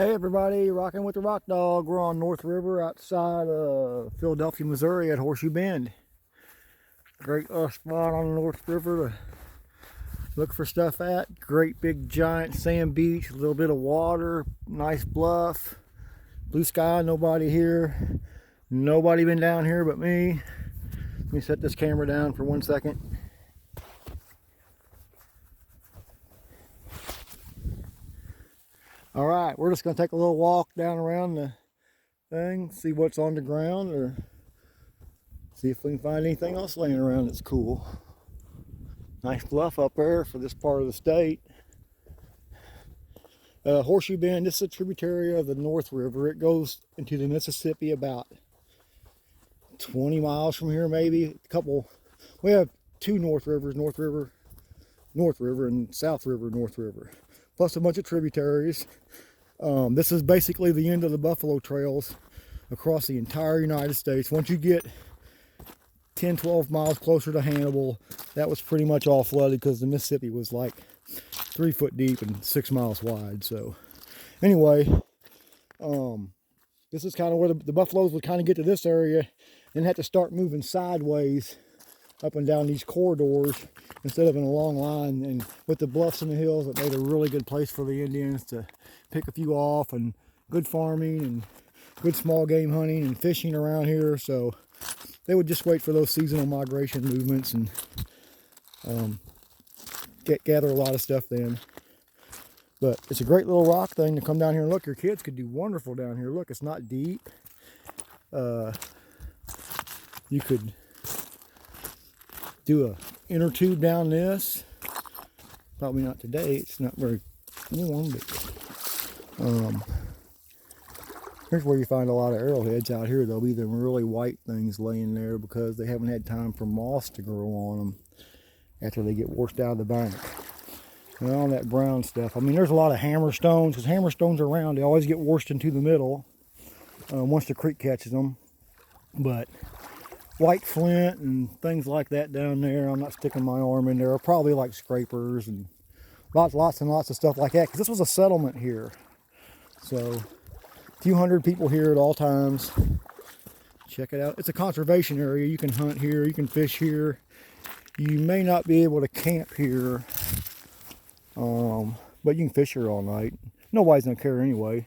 Hey everybody, rocking with the Rock Dog. We're on North River outside of Philadelphia, Missouri at Horseshoe Bend. Great spot on the North River to look for stuff at. Great big giant sand beach, a little bit of water, nice bluff, blue sky, nobody here. Nobody been down here but me. Let me set this camera down for 1 second. All right, we're just gonna take a little walk down around the thing, see what's on the ground, or see if we can find anything else laying around that's cool. Nice bluff up there for this part of the state. Horseshoe Bend, this is a tributary of the North River. It goes into the Mississippi about 20 miles from here, maybe. We have two North Rivers, North River, and South River, North River, plus a bunch of tributaries. This is basically the end of the buffalo trails across the entire United States. Once you get 10-12 miles closer to Hannibal, that was pretty much all flooded because the Mississippi was like 3 foot deep and 6 miles wide. So anyway, this is kind of where the buffaloes would kind of get to this area and have to start moving sideways up and down these corridors instead of in a long line. And with the bluffs and the hills, it made a really good place for the Indians to pick a few off, and good farming and good small game hunting and fishing around here. So they would just wait for those seasonal migration movements and gather a lot of stuff then. But it's a great little rock thing to come down here and look. Your kids could do wonderful down here. Look, it's not deep. You could do a inner tube down this. Probably not today, it's not very warm, but here's where you find a lot of arrowheads out here. There'll be them really white things laying there because they haven't had time for moss to grow on them after they get washed out of the bank. And all that brown stuff. I mean, there's a lot of hammerstones, because hammerstones are around. They always get washed into the middle once the creek catches them. But white flint and things like that down there, I'm not sticking my arm in there, are probably like scrapers and lots and lots of stuff like that, because this was a settlement here. So a few hundred people here at all times. Check it out. It's a conservation area. You can hunt here, you can fish here. You may not be able to camp here, but you can fish here all night. Nobody's gonna care anyway.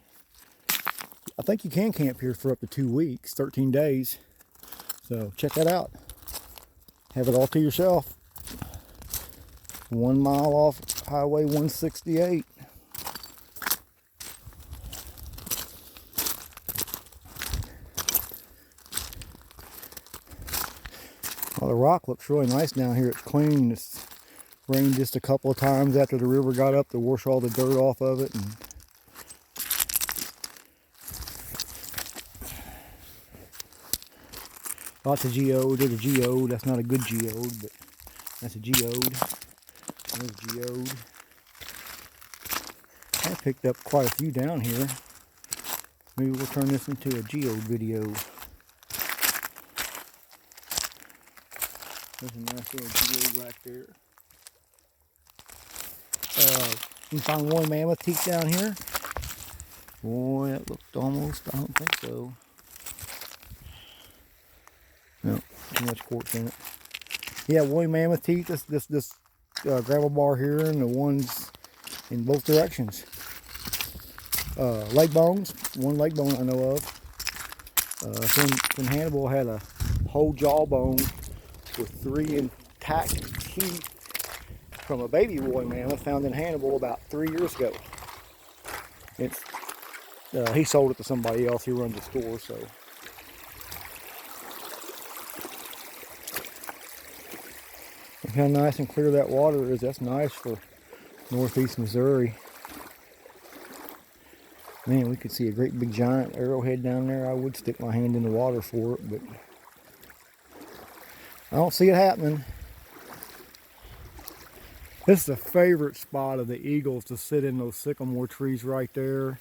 I think you can camp here for up to 2 weeks, 13 days. So check that out. Have it all to yourself. 1 mile off Highway 168. Well, the rock looks really nice down here. It's clean. It's rained just a couple of times after the river got up to wash all the dirt off of it. And lots of geode. There's a geode. That's not a good geode, but that's a geode. There's a geode. I picked up quite a few down here. Maybe we'll turn this into a geode video. There's a nice little geode right there. You can find one mammoth teeth down here. Boy, that looked almost, I don't think so. No, too much quartz in it. Yeah, woolly mammoth teeth. This gravel bar here, and the ones in both directions. Leg bones. One leg bone I know of. From Hannibal had a whole jawbone with 3 intact teeth from a baby woolly mammoth found in Hannibal about 3 years ago. He sold it to somebody else. He runs a store, so. Look how nice and clear that water is. That's nice for northeast Missouri. Man, we could see a great big giant arrowhead down there. I would stick my hand in the water for it, but I don't see it happening. This is a favorite spot of the eagles, to sit in those sycamore trees right there.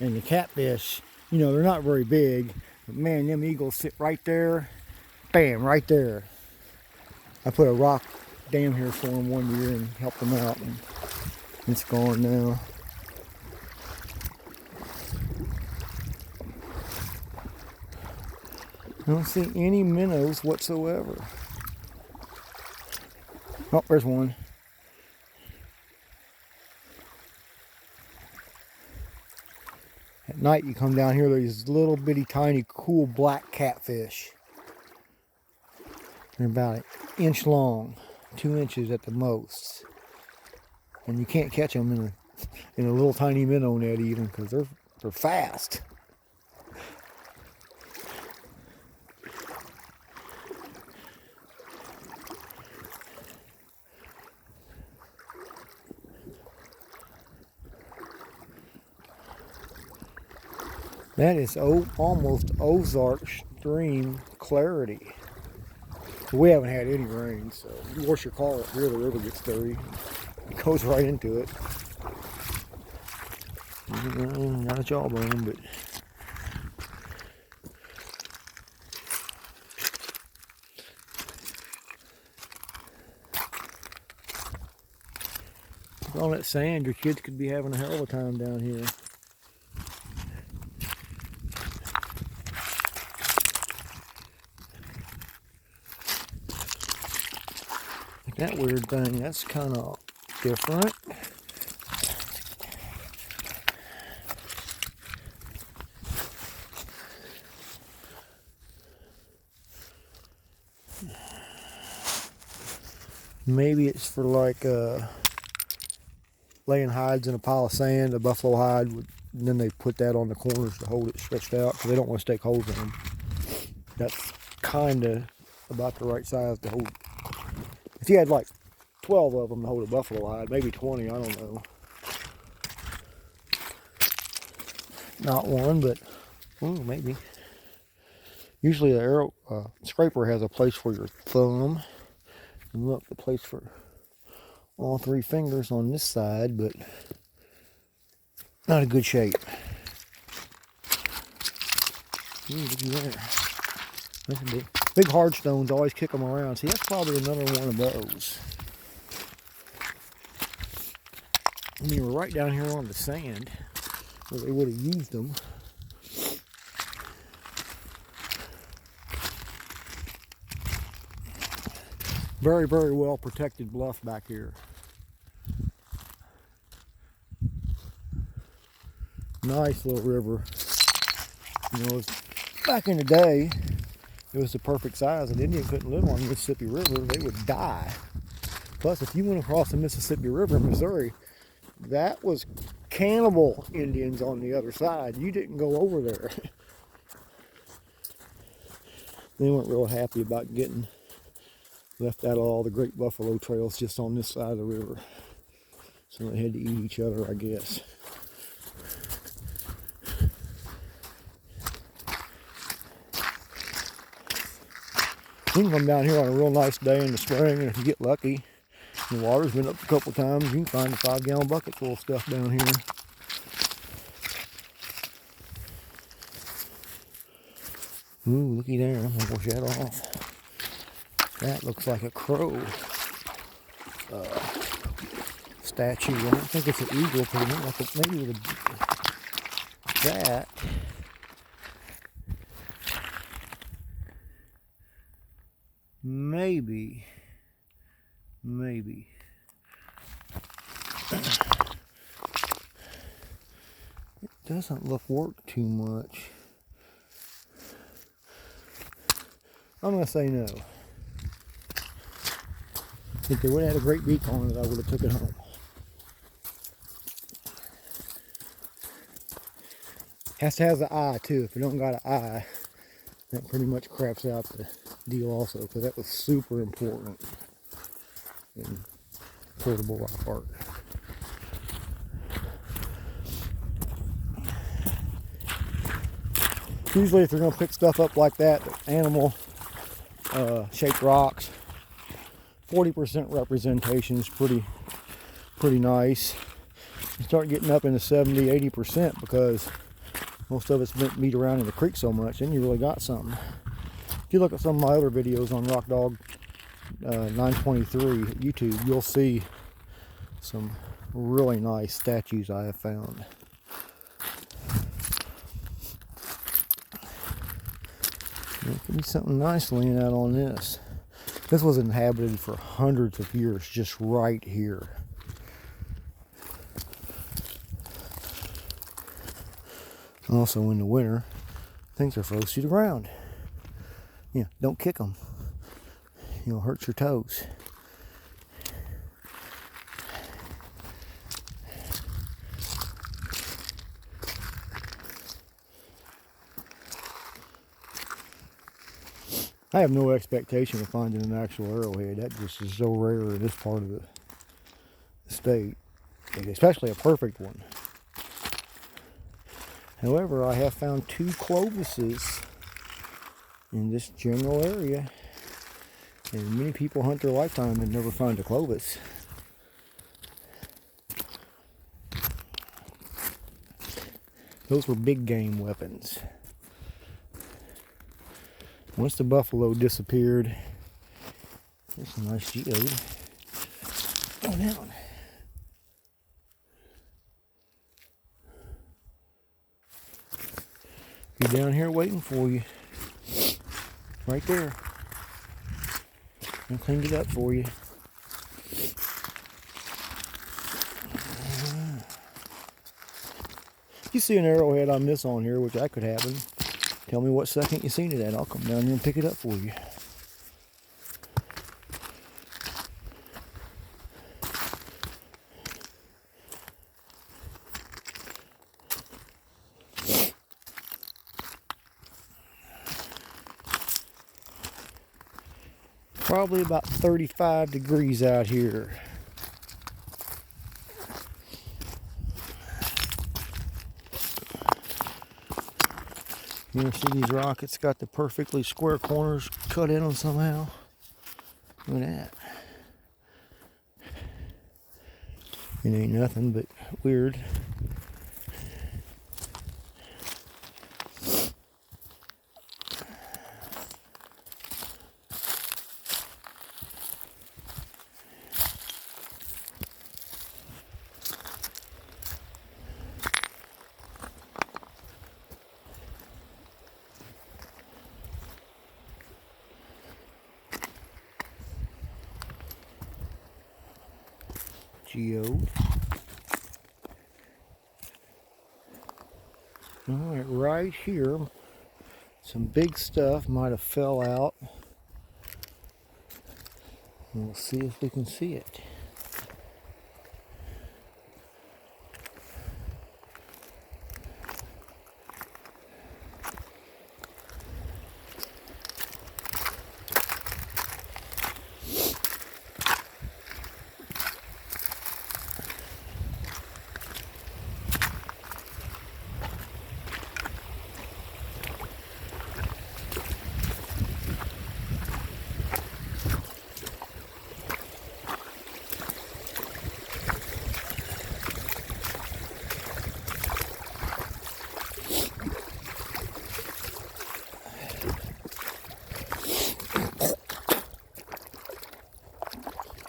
And the catfish, you know, they're not very big, but man, them eagles sit right there. Bam, right there. I put a rock dam here for them one year and helped them out, and it's gone now. I don't see any minnows whatsoever. Oh, there's one. At night you come down here, there's little bitty tiny cool black catfish. They're about an inch long, 2 inches at the most. And you can't catch them in a little tiny minnow net even, because they're fast. That is almost Ozark stream clarity. We haven't had any rain, so you wash your car up here, the river gets dirty. It goes right into it. Not a jawbone, but with all that sand, your kids could be having a hell of a time down here. That weird thing, that's kind of different. Maybe it's for like laying hides in a pile of sand, a buffalo hide, and then they put that on the corners to hold it stretched out because they don't want to stake holes in them. That's kind of about the right size to hold. If you had like 12 of them to hold a buffalo hide, maybe 20, I don't know. Not one, but maybe. Usually the scraper has a place for your thumb. And look, the place for all 3 fingers on this side, but not a good shape. Ooh, looky there. That's a big hard stones always kick them around. See, that's probably another one of those. I mean, we're right down here on the sand where they would have used them. Very, very well protected bluff back here. Nice little river. You know, back in the day, it was the perfect size. An Indian couldn't live on the Mississippi River, they would die. Plus, if you went across the Mississippi River in Missouri, that was Cannibal Indians on the other side. You didn't go over there. They weren't real happy about getting left out of all the great buffalo trails just on this side of the river. So they had to eat each other, I guess. You can come down here on a real nice day in the spring, and if you get lucky, the water's been up a couple times, you can find a 5-gallon bucket full of stuff down here. Ooh, looky there. I'm gonna wash that off. That looks like a crow statue. I don't think it's an eagle, because it looks like maybe with that. Maybe. It doesn't look worked too much. I'm going to say no. If they would have had a great beak on it, I would have took it home. Has to have an eye too. If you don't got an eye, that pretty much craps out the deal also, because that was super important in portable rock art. Usually if you're going to pick stuff up like that, animal shaped rocks, 40% representation is pretty nice. You start getting up into 70-80% because most of it's been beat around in the creek so much, then you really got something. If you look at some of my other videos on Rock Dog 923 at YouTube, you'll see some really nice statues I have found. There could be something nice laying out on this. This was inhabited for hundreds of years, just right here. Also in the winter, things are froze to the ground. Yeah, don't kick them. You'll hurt your toes. I have no expectation of finding an actual arrowhead. That just is so rare in this part of the state, especially a perfect one. However, I have found 2 clovises in this general area, and many people hunt their lifetime and never find a clovis. Those were big game weapons. Once the buffalo disappeared, there's a nice geode. Go down. Be down here waiting for you. Right there. I cleaned it up for you. If you see an arrowhead I miss on here, which that could happen, tell me what second you seen it at. I'll come down here and pick it up for you. Probably about 35 degrees out here. You ever see these rockets got the perfectly square corners cut in them somehow? Look at that. It ain't nothing but weird. Geode. Alright, right here, some big stuff might have fell out. And we'll see if we can see it.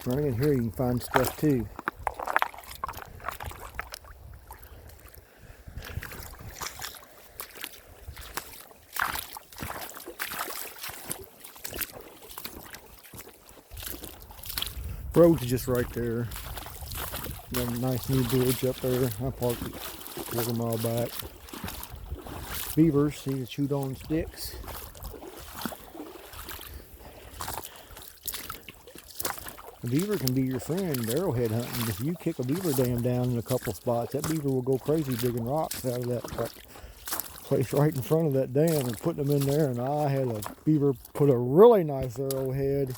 Right in here you can find stuff too. Road's just right there. Got a nice new bridge up there. I parked it a quarter mile back. Beavers, see the chewed on sticks. A beaver can be your friend arrowhead hunting. If you kick a beaver dam down in a couple spots, that beaver will go crazy digging rocks out of that place right in front of that dam and putting them in there. And I had a beaver put a really nice arrowhead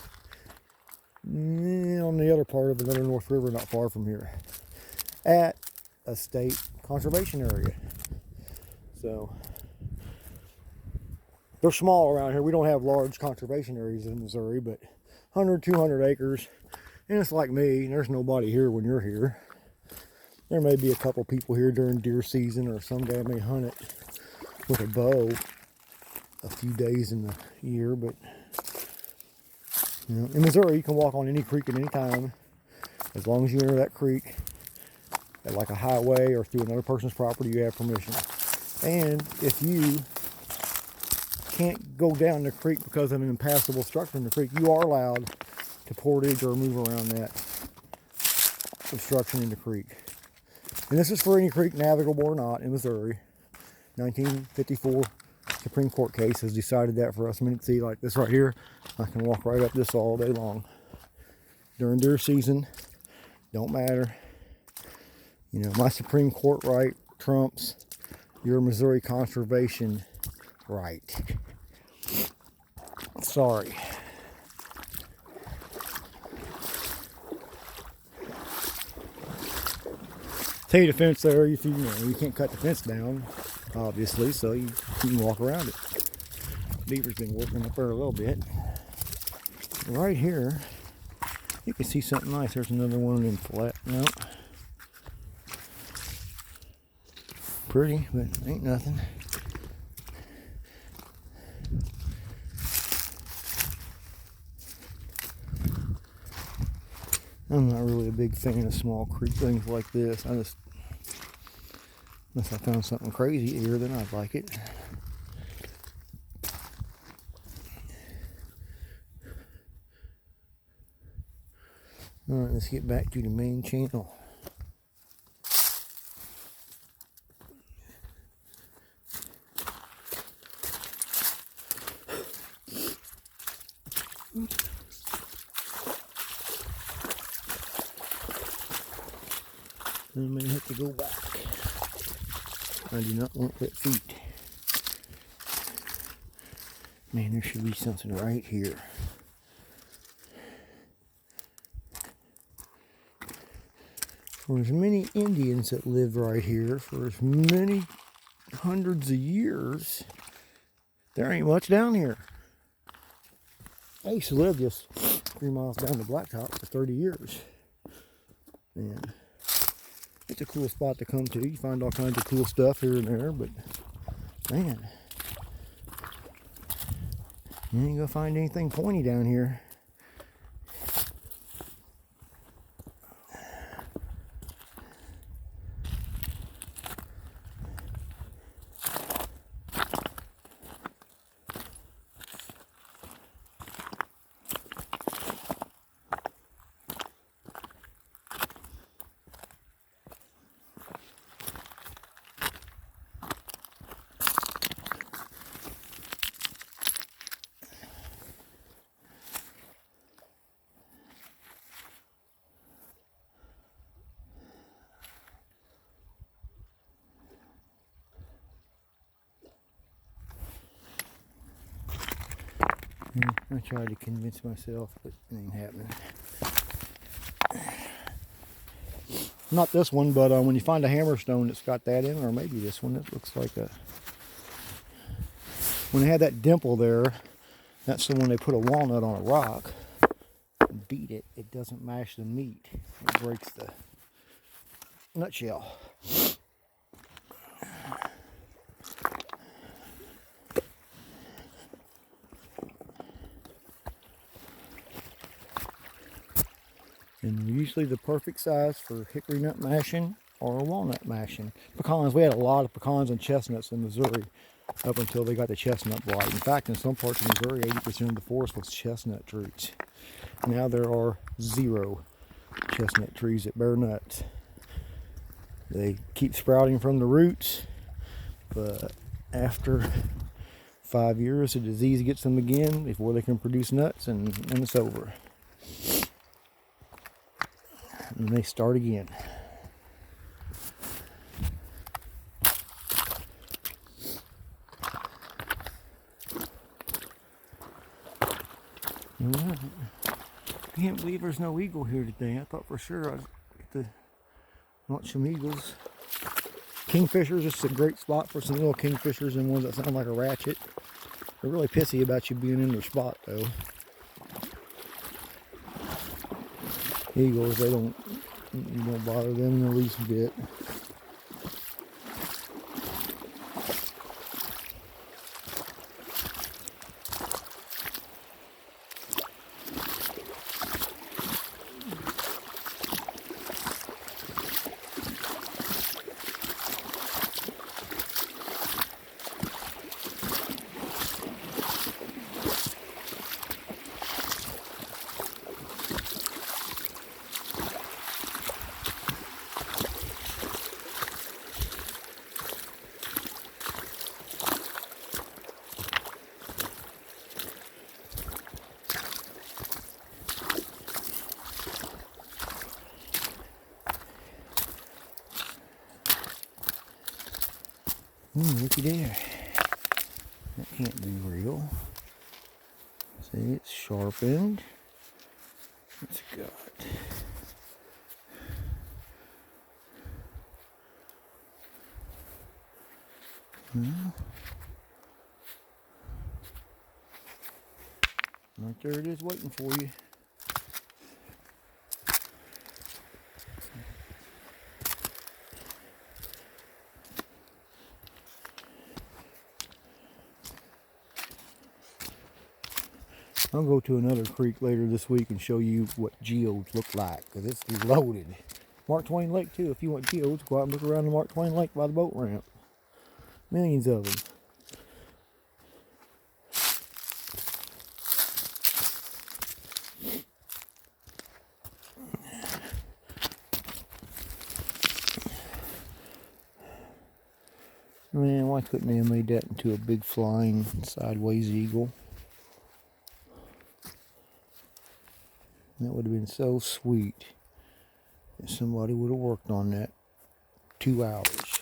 on the other part of another North River not far from here at a state conservation area. So they're small around here. We don't have large conservation areas in Missouri, but 100, 200 acres. And it's like me, there's nobody here when you're here. There may be a couple people here during deer season, or some guy may hunt it with a bow a few days in the year. But you know, in Missouri, you can walk on any creek at any time, as long as you enter that creek at like a highway or through another person's property. You have permission. And if you can't go down the creek because of an impassable structure in the creek, you are allowed to portage or move around that obstruction in the creek. And this is for any creek, navigable or not, in Missouri. 1954 Supreme Court case has decided that for us. I mean, see, like this right here, I can walk right up this all day long. During deer season, don't matter. You know, my Supreme Court right trumps your Missouri conservation right. Sorry. Tell you the fence there, if you know, you can't cut the fence down, obviously, so you can walk around it. Beaver's been working up there a little bit. Right here, you can see something nice. There's another one in flat. No. Pretty, but ain't nothing. I'm not really a big fan of small creek things like this. Unless I found something crazy here, then I'd like it. Alright, let's get back to the main channel. I may have to go back. I do not want wet feet. Man, there should be something right here. For as many Indians that lived right here for as many hundreds of years, there ain't much down here. I used to live just 3 miles down the blacktop for 30 years. And it's a cool spot to come to. You find all kinds of cool stuff here and there, but man, you ain't gonna find anything pointy down here. I tried to convince myself, but it ain't happening. Not this one, but when you find a hammerstone that's got that in, or maybe this one, it looks like a... When they had that dimple there, that's the one they put a walnut on a rock and beat it. It doesn't mash the meat. It breaks the nutshell. And they're usually the perfect size for hickory nut mashing or walnut mashing. Pecans, we had a lot of pecans and chestnuts in Missouri up until they got the chestnut blight. In fact, in some parts of Missouri, 80% of the forest was chestnut trees. Now there are 0 chestnut trees that bear nuts. They keep sprouting from the roots, but after 5 years, a disease gets them again before they can produce nuts, and it's over. And they start again. I can't believe there's no eagle here today. I thought for sure I'd get to watch some eagles. Kingfishers, this is a great spot for some little kingfishers and ones that sound like a ratchet. They're really pissy about you being in their spot though. Eagles, they don't bother them the least bit. Looky there. That can't be real. See, it's sharpened. It's got. Right there it is waiting for you. I'll go to another creek later this week and show you what geodes look like, because it's loaded. Mark Twain Lake too. If you want geodes, go out and look around the Mark Twain Lake by the boat ramp. Millions of them. Man, why couldn't they have made that into a big flying sideways eagle? That would have been so sweet if somebody would have worked on that 2 hours.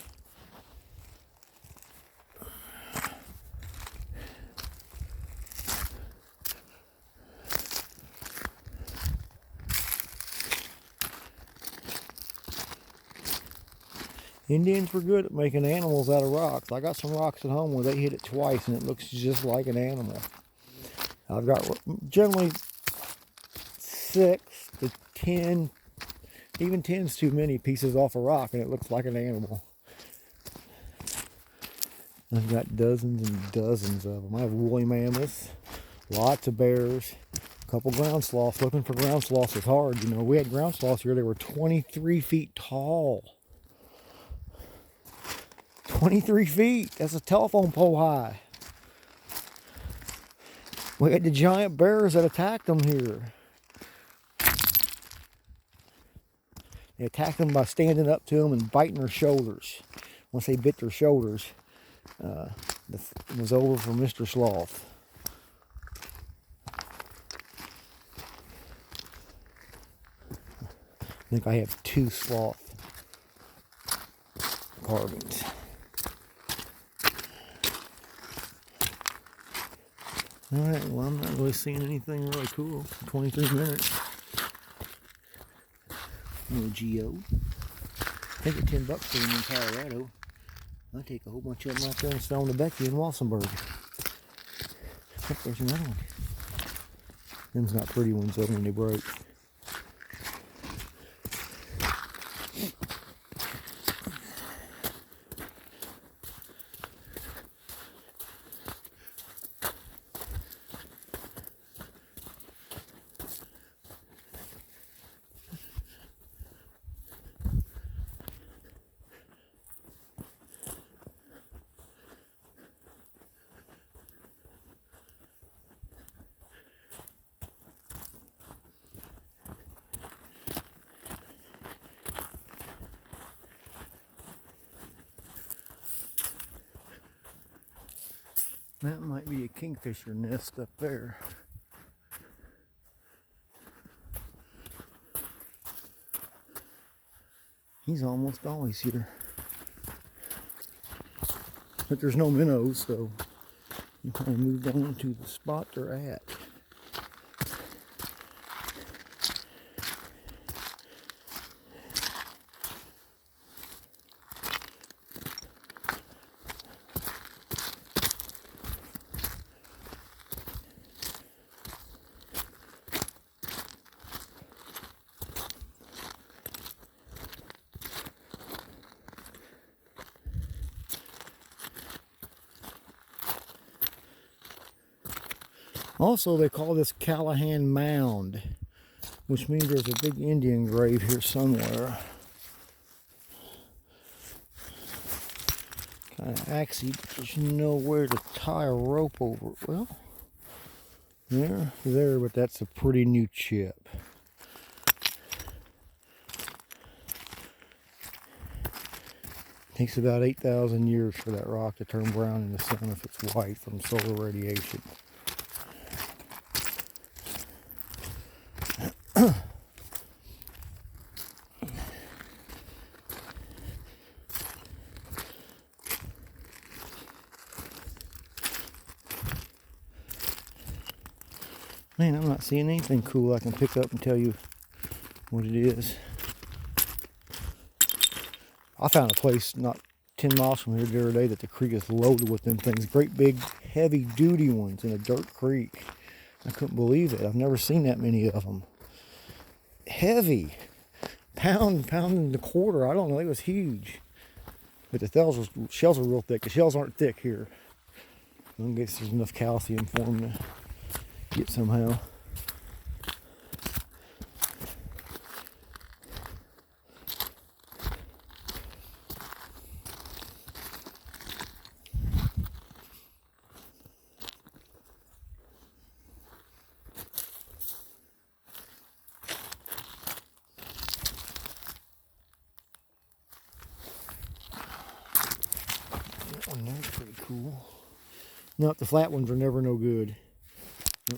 Indians were good at making animals out of rocks. I got some rocks at home where they hit it twice and it looks just like an animal. I've got generally 6 to 10, even 10's too many pieces off a rock and it looks like an animal. I've got dozens and dozens of them. I have woolly mammoths, lots of bears, a couple ground sloths. Looking for ground sloths is hard. You know, we had ground sloths here. They were 23 feet tall. 23 feet. That's a telephone pole high. We had the giant bears that attacked them here. They attacked them by standing up to them and biting their shoulders. Once they bit their shoulders, it was over for Mr. Sloth. I think I have 2 sloth carvings. Alright, well, I'm not really seeing anything really cool. 23 minutes. Little geode. I think it's $10 for them in Colorado. I'll take a whole bunch of them out there and sell them to Becky in Walsenburg. Oh, there's another one. Them's not pretty ones though when they break. That might be a kingfisher nest up there. He's almost always here. But there's no minnows, so you kind of move on to the spot they're at. Also, they call this Callahan mound, which means there's a big Indian grave here somewhere. Kind of axy, but there's nowhere to tie a rope over it. Well, there, but that's a pretty new chip. Takes about 8,000 years for that rock to turn brown in the sun if it's white from solar radiation. Man, I'm not seeing anything cool I can pick up and tell you what it is. I found a place not 10 miles from here the other day that the creek is loaded with them things. Great big, heavy duty ones in a dirt creek. I couldn't believe it. I've never seen that many of them. Heavy. Pound and a quarter. I don't know. It was huge. But the shells are real thick. The shells aren't thick here. I guess there's enough calcium for them to get somehow. That one there's pretty cool. No, the flat ones are never no good.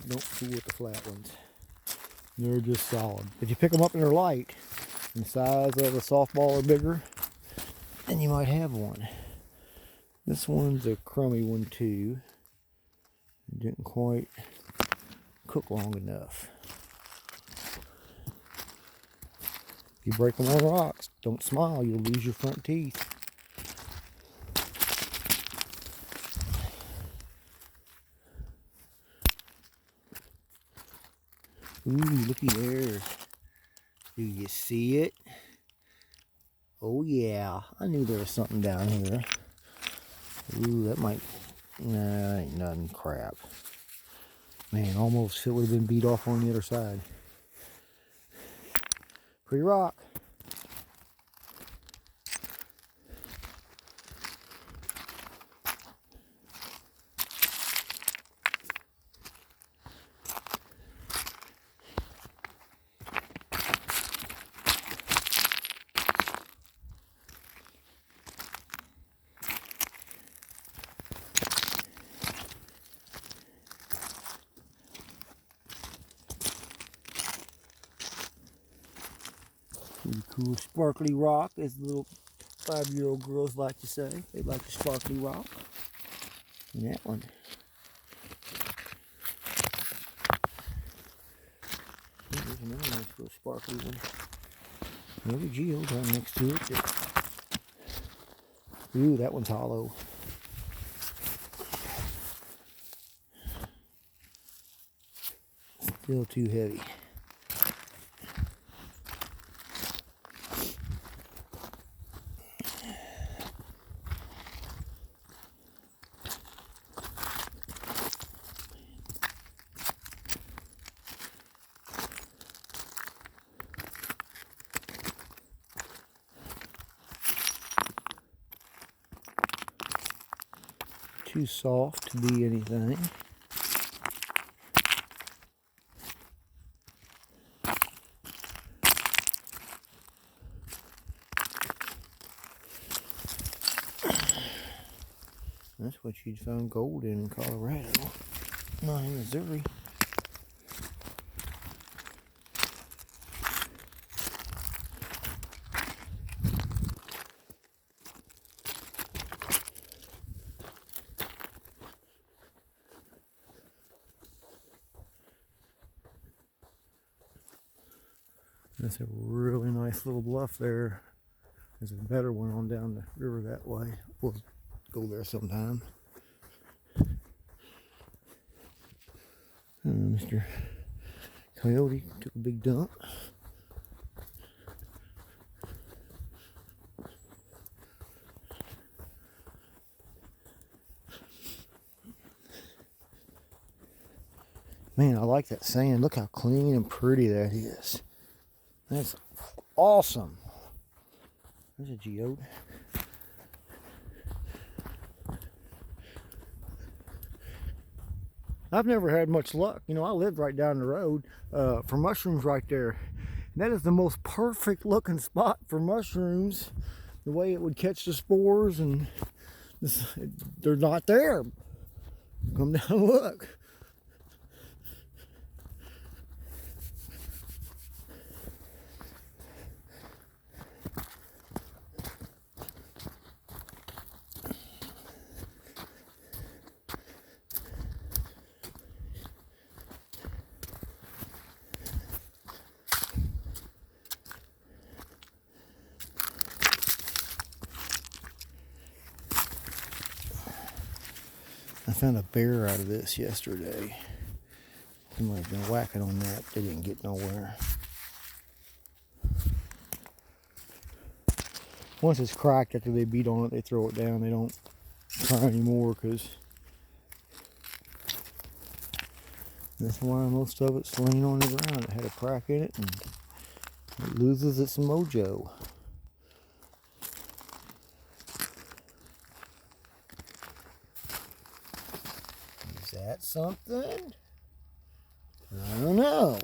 Don't fool with the flat ones. They're just solid. If you pick them up and they're light, and the size of a softball or bigger, then you might have one. This one's a crummy one too. It didn't quite cook long enough. If you break them on rocks, don't smile, you'll lose your front teeth. Ooh, looky there. Do you see it? Oh yeah, I knew there was something down here. Ooh, that might, nah, ain't nothing, crap. Man, almost it would have been beat off on the other side. Pretty rock. Pretty cool sparkly rock, as the little 5-year-old girls like to say. They like the sparkly rock. And that one. There's another nice little sparkly one. There's a geode right next to it. Ooh, that one's hollow. Still too heavy. Too soft to be anything. That's what you'd find gold in Colorado, not in Missouri. That's a really nice little bluff there. There's a better one on down the river that way. We'll go there sometime. Mr. Coyote took a big dump. Man, I like that sand. Look how clean and pretty that is. That's awesome. There's a geode. I've never had much luck. You know, I lived right down the road for mushrooms right there. And that is the most perfect looking spot for mushrooms. The way it would catch the spores, and they're not there. Come down and look. found a bear out of this yesterday. Somebody's been whacking on that. They didn't get nowhere. Once it's cracked after they beat on it, they throw it down. They don't try anymore because that's why most of it's laying on the ground. It had a crack in it and it loses its mojo. Is that something? I don't know.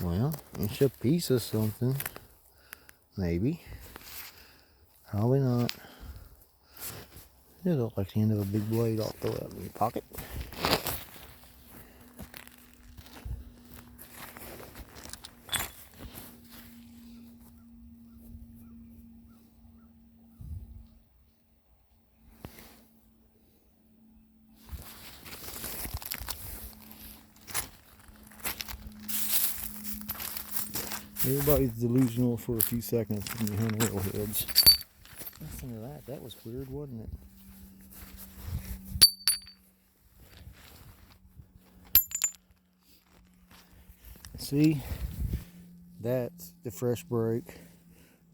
Well, it's a piece of something. Maybe. Probably not. It looks like the end of a big blade. I'll throw it up in your pocket. Everybody's delusional for a few seconds when you hunt arrowheads. Listen to that. That was weird, wasn't it? See? That's the fresh break.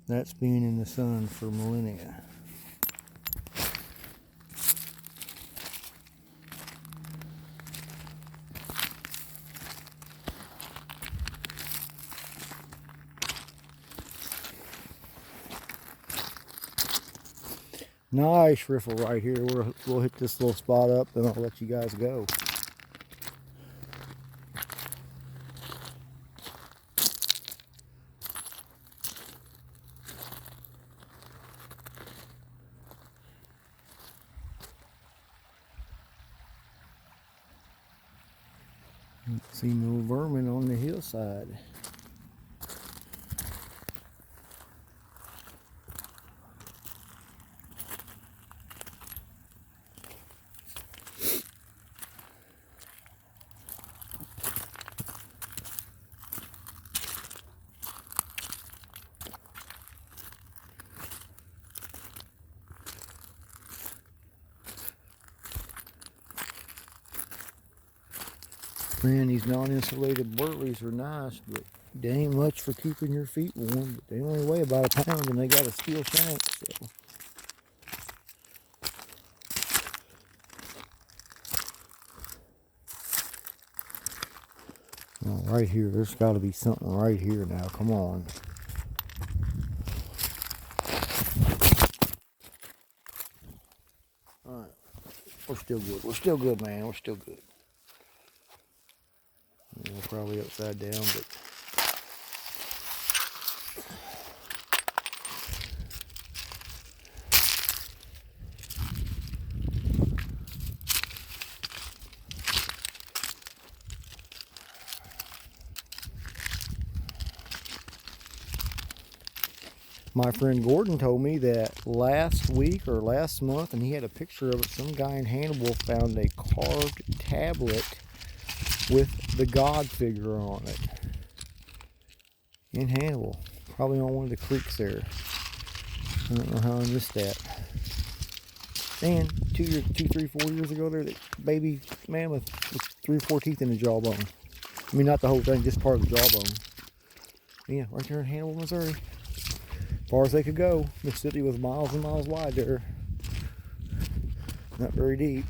That's being in the sun for millennia. Nice riffle right here. We'll hit this little spot up and I'll let you guys go. See no vermin on the hillside. Man, these non-insulated burleys are nice, but they ain't much for keeping your feet warm. But they only weigh about a pound and they got a steel shank, so. Oh, right here, there's got to be something right here now. Come on. All right, we're still good. We're still good, man. We're still good. We're probably upside down, but my friend Gordon told me that last week or last month, and he had a picture of it, some guy in Hannibal found a carved tablet with the god figure on it in Hannibal, probably on one of the creeks there. I don't know how I missed that. And 2, 3, 4 years ago, there, that baby mammoth with 3 or 4 teeth in the jawbone. I mean, not the whole thing, just part of the jawbone. Yeah, right there in Hannibal, Missouri. As far as they could go. Mississippi was miles and miles wide there. Not very deep.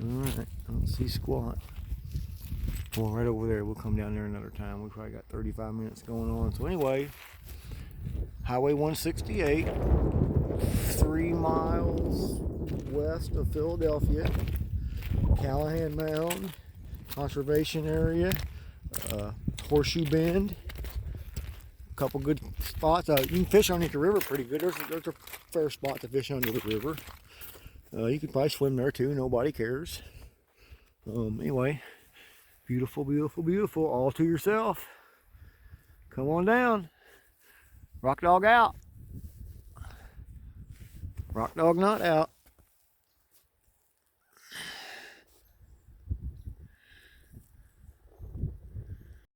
Alright, I don't see squat. Well, right over there. We'll come down there another time. We probably got 35 minutes going on. So anyway, Highway 168, 3 miles west of Philadelphia, Callahan Mound, conservation area, Horseshoe Bend. A couple good spots. You can fish underneath the river pretty good. There's a fair spot to fish under the river. You could probably swim there too. Nobody cares. Anyway, beautiful, beautiful, beautiful. All to yourself. Come on down. Rock dog out. Rock dog not out.